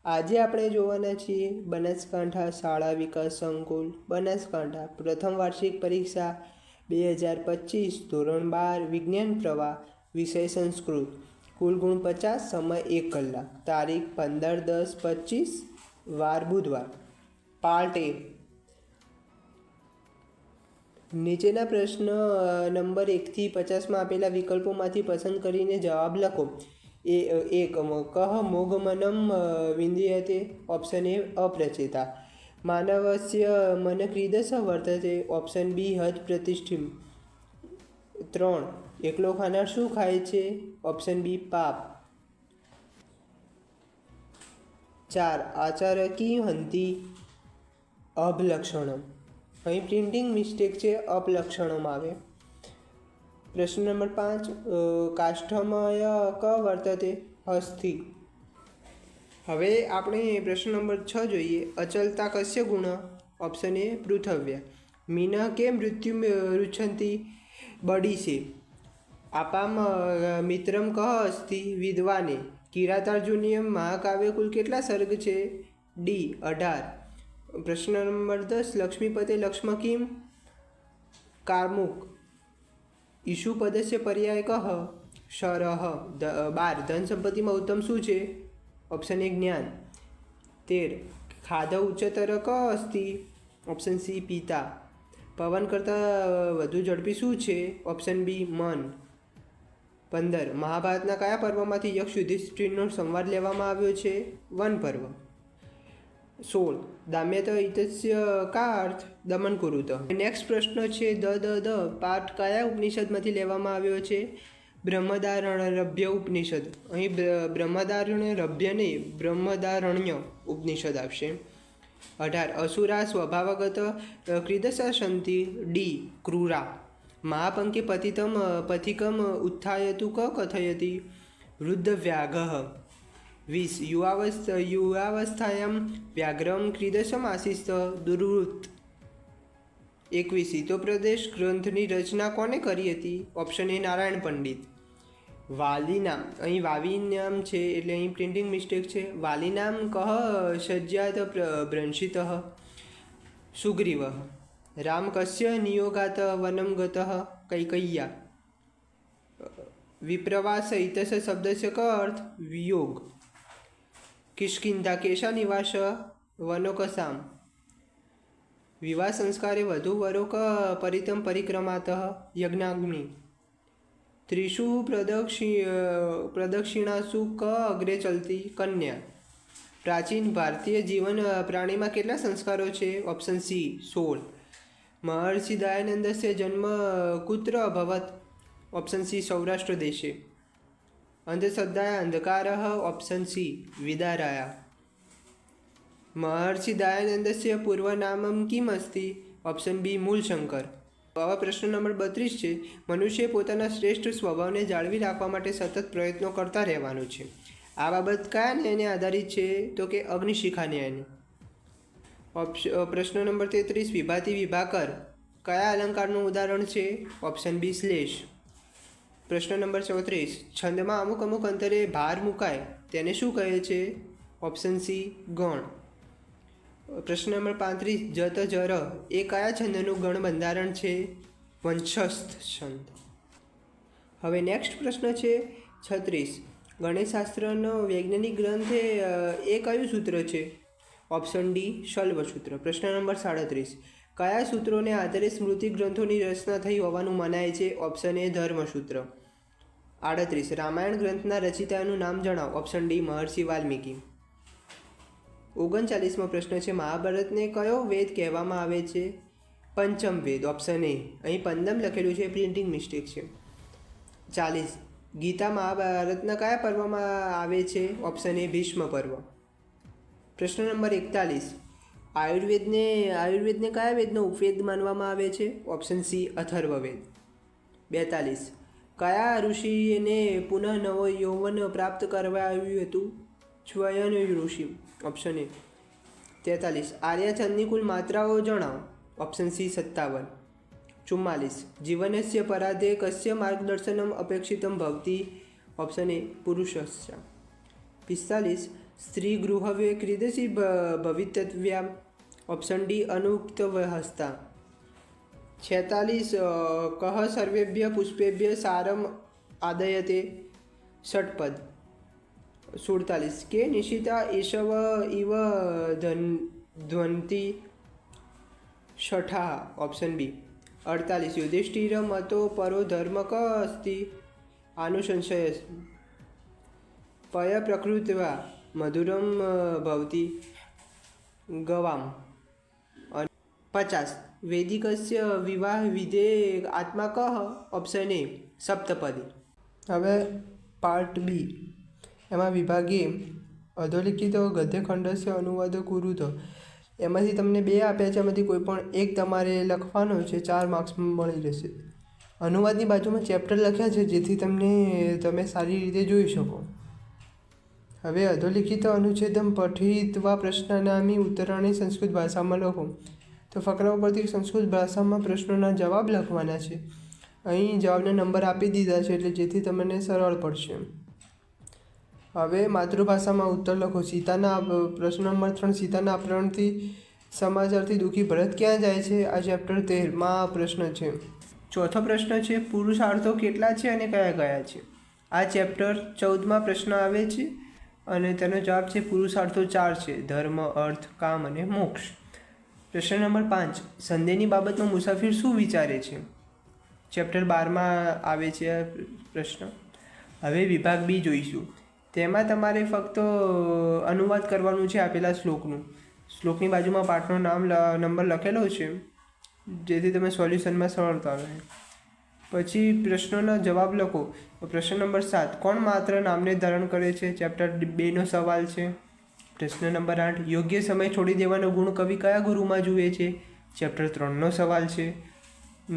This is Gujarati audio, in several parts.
આજે આપણે જોવાના છીએ બનાસકાંઠા શાળા વિકાસ સંકુલ બનાસકાંઠા પ્રથમ વાર્ષિક પરીક્ષા 2025 ધોરણ 12 વિજ્ઞાન પ્રવાહ વિષય સંસ્કૃત કુલ ગુણ 50 સમય 1 કલાક તારીખ 15/10/25 વાર બુધવાર પાર્ટ એ નીચેના પ્રશ્ન નંબર 1 થી 50માં આપેલા વિકલ્પોમાંથી પસંદ કરીને જવાબ લખો. એક કહ મોઘમનમ વિંદીયતે. Option A અપ્રચેતા. માનવસ્ય મન ક્રીદશ વર્તતે. ઓપ્શન બી હદ પ્રતિષ્ઠિમ. 3 એકલો ખાનાર શું ખાય છે? ઓપ્શન બી પાપ. 4 આચારકી હંતી અભલક્ષણમ. અહીં પ્રિન્ટિંગ મિસ્ટેક છે, અપલક્ષણમ આવે. પ્રશ્ન નંબર 5 કાષ્ઠમય ક વર્તતે. હસ્તી. હવે આપણે પ્રશ્ન નંબર 6 જોઈએ. અચલતા કસ્ય ગુણ? Option A પૃથવ્ય. મીન કે મૃત્યુ રુચ્છન્તિ. બડીશે. આપામ મિત્રમ કહ અસ્તિ. વિદ્વાને. કિરાતાર્જુનીયમ મહાકાવ્ય કુલ કેટલા સર્ગ છે? ડી 18. પ્રશ્ન નંબર 10 લક્ષ્મીપતે લક્ષ્મ કિમ? કારમુક. ઈશુ પદસ્ય પર્યાય કહ? શરહ. 12 ધન સંપત્તિમાં ઉત્તમ શું છે? ઓપ્શન એ જ્ઞાન. 13 ખાધ ઉચ્ચતર ક અસ્તિ. ઓપ્શન સી પિતા. પવન કરતાં વધુ ઝડપી શું છે? ઓપ્શન બી મન. 15 મહાભારતના કયા પર્વમાંથી યક્ષ યુધિષ્ઠિરનો સંવાદ લેવામાં આવ્યો છે? વન પર્વ. 16 દામ્યત ઇતસ્ય કા અર્થ? દમન કુરુત. નેક્સ્ટ પ્રશ્ન છે દ પાઠ કયા ઉપનિષદમાંથી લેવામાં આવ્યો છે? બ્રહ્મદારણ્યરભ્ય ઉપનિષદ. અહીં બ્રહ્મદારણ્યરભ્ય નહીં, બ્રહ્મદારણ્ય ઉપનિષદ આવશે. 18 અસુરા સ્વભાવગત ક્રીદશા સંતિ. ડી ક્રૂરા. મહાપંકે પથિકમ ઉત્થાયતુ ક કથયતિ. વૃદ્ધ વ્યાઘ. 20 યુવાવસ્થાયામ વ્યાઘ્રમ ક્રીદશમ આશિસ્ત. દુર્વૃત્ત. 21 હિતોપદેશ ગ્રંથની રચના કોને કરી હતી? Option A Narayan Pandit. વાલીનામ. અહીં વાવીનામ છે એટલે અહીં પ્રિન્ટિંગ મિસ્ટેક છે. વાલીનામ કહ સજ્જાત ભ્રંશિત. સુગ્રીવ. રામ કસ્ય નિયોગાત વનમ ગતઃ? કૈકય્યા. વિપ્રવાસ ઇતસ્ય શબ્દસ્ય ક અર્થ? વિયોગ. કિષ્કિંધા કેશા નિવાસ? વનોકસામ. વિવાહ સંસ્કારે વધુ વરો ક પરિતમ પરિક્રમાત. યજ્ઞાગ્નિ. ત્રિષુ પ્રદક્ષિણાસુ ક અગ્રે ચલતી? કન્યા. પ્રાચીન ભારતીય જીવન પ્રાણીમાં કેટલા સંસ્કારો છે? Option C 16. મહર્ષિ દયાનંદસ્ય જન્મ કુત્ર અભવત? ઓપ્શન સી સૌરાષ્ટ્ર દેશે. અંધશ્રદ્ધાયા અંધકારઃ? ઓપ્શન સી વિદારાયા. મહર્ષિ દયાનંદસ્ય પૂર્વનામમ કિમ અસ્તિ? Option B Mulshankar. હવે પ્રશ્ન નંબર 32 છે. મનુષ્યએ પોતાના શ્રેષ્ઠ સ્વભાવને જાળવી રાખવા માટે સતત પ્રયત્નો કરતા રહેવાનું છે. આ બાબત કયા ન્યાયને આધારિત છે? તો કે અગ્નિશિખા ન્યાયને. પ્રશ્ન નંબર 33 વિભાતિ વિભાકર કયા અલંકારનું ઉદાહરણ છે? ઓપ્શન બી શ્લેષ. પ્રશ્ન નંબર 34 છંદમાં અમુક અંતરે ભાર મુકાય તેને શું કહે છે? ઓપ્શન સી ગણ. પ્રશ્ન નંબર 35 જત જર એ કયા છંદનું ગણ બંધારણ છે? વંશસ્થ છંદ. હવે નેક્સ્ટ પ્રશ્ન છે 36 ગણિતશાસ્ત્રનો વૈજ્ઞાનિક ગ્રંથ એ કયું સૂત્ર છે? ઓપ્શન ડી શલ્વ સૂત્ર. પ્રશ્ન નંબર 37 કયા સૂત્રોને આધારે સ્મૃતિ ગ્રંથોની રચના થઈ હોવાનું મનાય છે? Option A ધર્મસૂત્ર. 38 રામાયણ ગ્રંથના રચિતાનું નામ જણાવો. Option D Maharshi Valmiki. 39મો પ્રશ્ન છે મહાભારતને કયો વેદ કહેવામાં આવે છે? પંચમ વેદ. Option A. અહીં પંદમ લખેલું છે, પ્રિન્ટિંગ મિસ્ટેક છે. 40 ગીતા મહાભારતના કયા પર્વમાં આવે છે? ઓપ્શન એ ભીષ્મ પર્વ. પ્રશ્ન નંબર 41 આયુર્વેદને કયા વેદનો ઉપવેદ માનવામાં આવે છે? Option C Atharvaveda. 42 કયા ઋષિને પુનઃ નવો યૌવન પ્રાપ્ત કરાવ્યું હતું? સ્વયન ઋષિ. Option A. 43 આર્યા છંદની કુલ માત્રાઓ જણાવો. Option C 57. 44 જીવનસ્ય પરાધે કસ્ય માર્ગદર્શનમ અપેક્ષિતમ ભવતી? ઓપ્શન એ પુરુષસ્ય. 45 સ્ત્રી ગૃહવે ક્રીદસી ભવિતવ્યા. Option D અનુક્ત હસ્તા. 46 કહ સર્વેભ્ય પુષ્પેભ્ય સારમ આદયતે. ષટપદ. 47 કે નિશિતા એશવ ઇવ ધ્વંતિ. છઠ્ઠા. Option B. 48 યુધિષ્ઠિર મતો પરો ધર્મ ક અસ્તિ. આનુસંશય. પય પ્રકૃત્વા મધુરમ ભવતી ગવામ. 50 વૈદિકસ્ય વિવાહ વિધે આત્મા કહ. ઓપ્શન એ સપ્તપદી. હવે પાર્ટ બી, એમાં વિભાગે અધોલિખિત ગદ્યખંડસ્ય અનુવાદ કુરુતો. એમાંથી તમને 2 આપ્યા છે, એમાંથી કોઈ પણ એક તમારે લખવાનો છે. 4 માર્ક્સ મળી રહેશે. અનુવાદની બાજુમાં ચેપ્ટર લખ્યા છે, જેથી તમે સારી રીતે જોઈ શકો. હવે અધોલિખિત અનુચ્છેદમ પઠિત્વા પ્રશ્નાનામી ઉત્તરાણી સંસ્કૃત ભાષામાં લખો. તો ફકરા ઉપરથી સંસ્કૃત ભાષામાં પ્રશ્નોના જવાબ લખવાના છે. અહીં જવાબના નંબર આપી દીધા છે, એટલે જેથી તમને સરળ પડશે. હવે માતૃભાષામાં ઉત્તર લખો. સીતાના પ્રશ્ન નંબર 3, સીતાના અપહરણથી સમાચારથી દુઃખી ભરત ક્યાં જાય છે? આ ચેપ્ટર 13માં પ્રશ્ન છે. ચોથો પ્રશ્ન છે પુરુષાર્થો કેટલા છે અને કયા કયા છે? આ ચેપ્ટર 14માં પ્રશ્ન આવે છે અને તેનો જવાબ છે પુરુષાર્થો 4 છે: ધર્મ, અર્થ, કામ અને મોક્ષ. પ્રશ્ન નંબર 5 સંદેહની બાબતમાં મુસાફિર શું વિચારે છે? ચેપ્ટર 12માં આવે છે આ પ્રશ્ન. હવે વિભાગ બી જોઈશું. તેમાં તમારે ફક્ત અનુવાદ કરવાનું છે આપેલા શ્લોકનું. શ્લોકની બાજુમાં પાઠનો નંબર લખેલો છે, જેથી તમે સોલ્યુશનમાં સરળતા રહે. પછી પ્રશ્નોના જવાબ લખો. પ્રશ્ન નંબર 7 કોણ માત્ર નામને ધારણ કરે છે? ચેપ્ટર 2નો સવાલ છે. પ્રશ્ન નંબર 8 યોગ્ય સમય છોડી દેવાનો ગુણ કવિ કયા ગુરુમાં જુએ છે? ચેપ્ટર 3નો સવાલ છે.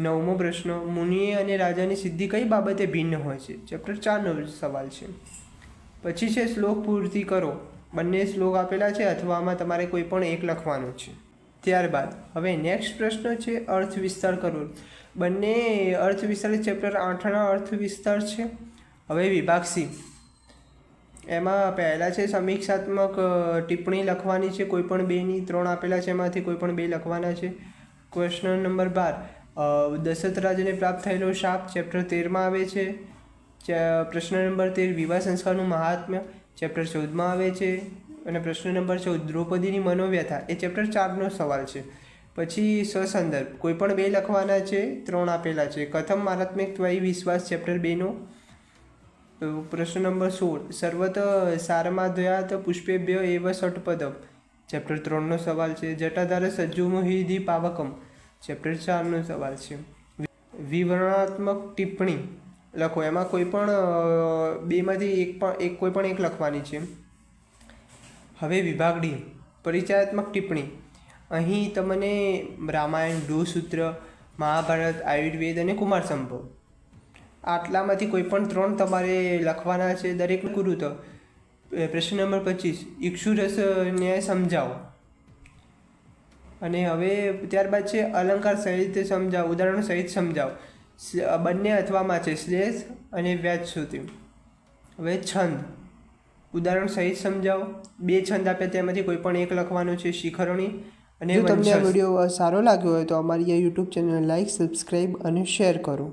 9મો પ્રશ્ન મુનિએ અને રાજાની સિદ્ધિ કઈ બાબતે ભિન્ન હોય છે? ચેપ્ટર 4નો સવાલ છે. પછી છે શ્લોક પૂર્તિ કરો. બંને શ્લોક આપેલા છે, અથવા આમાં તમારે કોઈ પણ એક લખવાનું છે. ત્યારબાદ હવે નેક્સ્ટ પ્રશ્ન છે અર્થ વિસ્તાર કરો. બંને અર્થ વિસ્તાર ચેપ્ટર 8ના અર્થ વિસ્તાર છે. હવે વિભાગ સી, એમાં પહેલાં છે સમીક્ષાત્મક ટિપ્પણી લખવાની છે. કોઈ પણ 2ની 3 આપેલા છે, એમાંથી કોઈ પણ 2 લખવાના છે. ક્વેશ્ચન નંબર 12 દશરથ રાજાને પ્રાપ્ત થયેલો શાપ. ચેપ્ટર 13માં આવે છે. પ્રશ્ન નંબર 13 વિવાહ સંસ્કારનું મહાત્મ્ય. ચેપ્ટર 14માં આવે છે. અને પ્રશ્ન નંબર 14 દ્રૌપદીની મનોવ્યથા. એ ચેપ્ટર 4નો સવાલ છે. પછી સસંદર્ભ કોઈ પણ 2 લખવાના છે, 3 આપેલા છે. કથમ મારાત્મિક ત્વયી વિશ્વાસ. ચેપ્ટર 2નો. પ્રશ્ન નંબર 16 સર્વત સારમાધ્યાત પુષ્પેભ્ય એવ ષટપદમ. ચેપ્ટર 3નો સવાલ છે. જટાધાર સજ્જુમોહિધિ પાવકમ. ચેપ્ટર 4નો સવાલ છે. વિવરણાત્મક ટિપ્પણી લખો. એમાં કોઈ પણ 2માંથી કોઈ પણ એક લખવાની છે. હવે વિભાગ ડી પરિચયાત્મક ટિપ્પણી. અહીં તમને રામાયણ, બૃહસૂત્ર, મહાભારત, આયુર્વેદ અને કુમાર સંભવ, આટલામાંથી કોઈ પણ 3 તમારે લખવાના છે. દરેક કુરુત. પ્રશ્ન નંબર 25 ઇક્ષુરસ ન્યાય સમજાવો. અને હવે ત્યારબાદ છે અલંકાર સહિત સમજાવો, ઉદાહરણ સહિત સમજાવો. બંને અથવામાં છે શ્લેષ અને વ્યાજશ્રુતિ. હવે છંદ ઉદાહરણ સહિત સમજાવો. 2 છંદ આપ્યા, તેમાંથી કોઈ પણ એક લખવાનું છે. શિખરણી અને જો તમને આ વિડીયો સારો લાગ્યો હોય તો અમારી આ યુટ્યુબ ચેનલ લાઈક, સબસ્ક્રાઈબ અને શેર કરો.